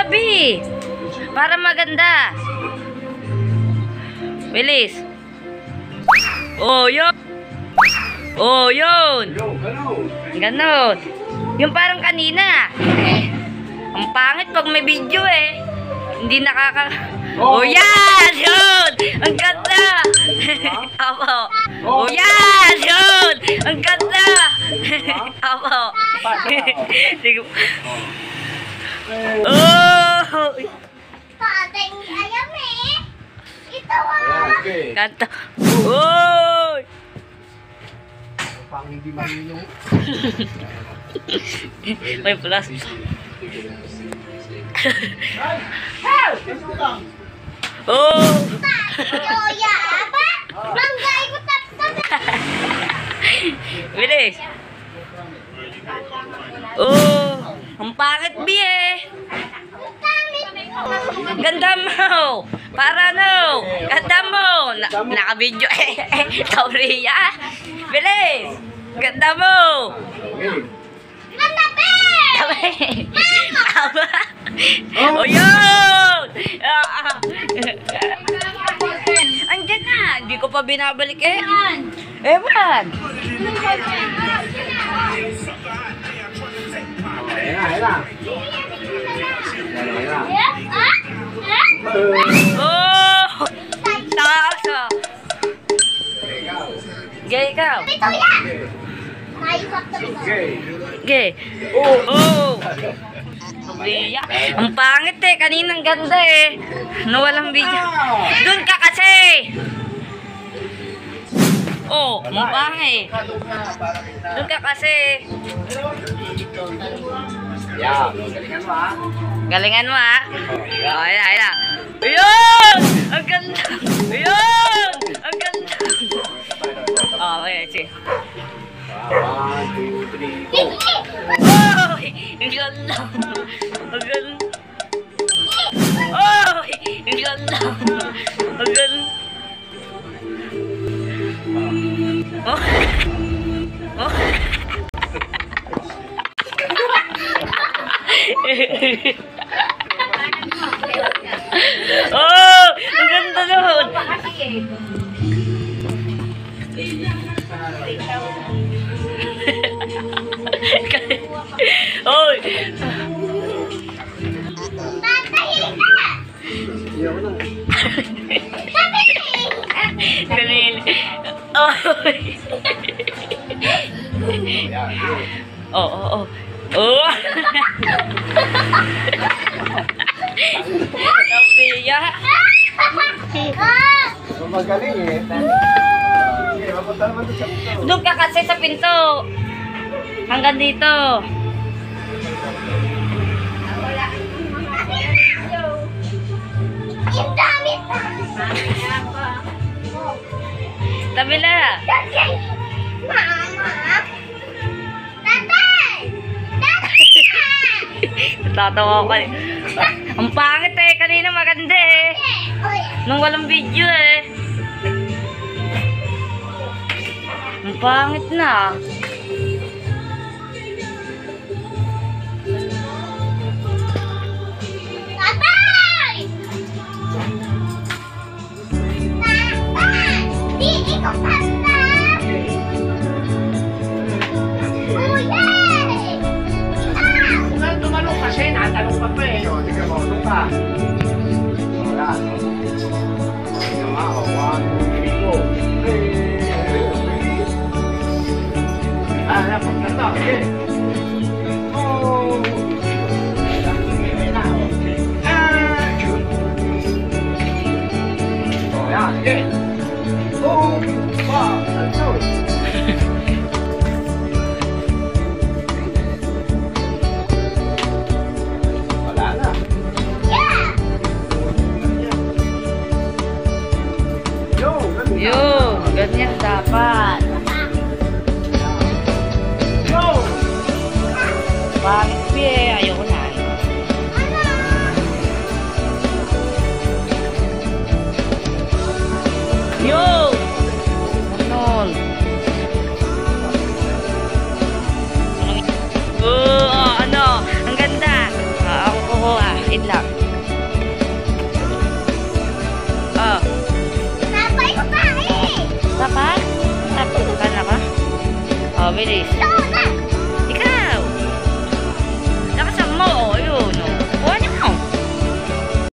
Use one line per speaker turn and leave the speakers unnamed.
tabi. Para maganda. Bilis. Oh, yun. Oh, yun. Ganon. Yung parang kanina. Ang pangit pag may video eh. Hindi nakaka... Oh, yan! Yun! Ang ganda! Apo. Oh, yan! Yun! Ang ganda! Apo. Sige. Oh!
Tatay, ayam eh. Ito ah.
Ganda. Oh!
Pang hindi marunong.
May plus. Oh!
Yoya, apa? Manggay ko tap-tap.
Bilis. Oh! Ang pangit, B eh. Ganda mo. Para no. Ganda mo. Naka-video eh. Tauria. Bilis. Ganda mo.
Matabi!
Tama. Oh, yun! Andiyan na. Hindi ko pa binabalik eh. Ewan. Oh! Tasa. Gay ikaw.
Ito yan! Tayo tap-tap.
Gay. Oh! Maria. Ang pangit eh. Kaninang ganda eh. No, walang video. Doon ka kasi. Oh, ang pangit. Doon ka kasi.
Yeah, galingan mo ha.
Galingan mo ha. Oh, ayan. Ayun! Ang ganda. Ayun! Ang ganda. Oh, ayan. Sige.
1, 2, 3, go.
Oh! Ang ganda. Ang ganda. Oh! Ang ganda. Ang ganda. Oh! Oh! Oh! Ang ganda nun! Oh!
Tatay ka!
Iyaw na.
Kanil. Oh! Oh, oh, oh. Oh! Sabiya.
Magaling eh. Okay, mapunta naman doon sa pinto.
Doon ka kasi sa pinto. Hanggang dito.
Ang dami!
Tabila.
Tatay! Mama! Tatay! Tatay!
Natatawa ko eh. Ang pangit eh. Kanina maganda eh.
Uy!
Nung walang video eh. Ang pangit na.
Tatay! Tatay! Di ikaw tanda! Kuya! Ikaw!
Kung tumalong kasi, natalong pa pa eh. O, tignan mo, tulong ka. Wala. Tignan mo, 1, 2, 3, go. Napunta to. Okay. Oh! Action! Oh, yan. Okay. 2, 5.
bilis.
Two,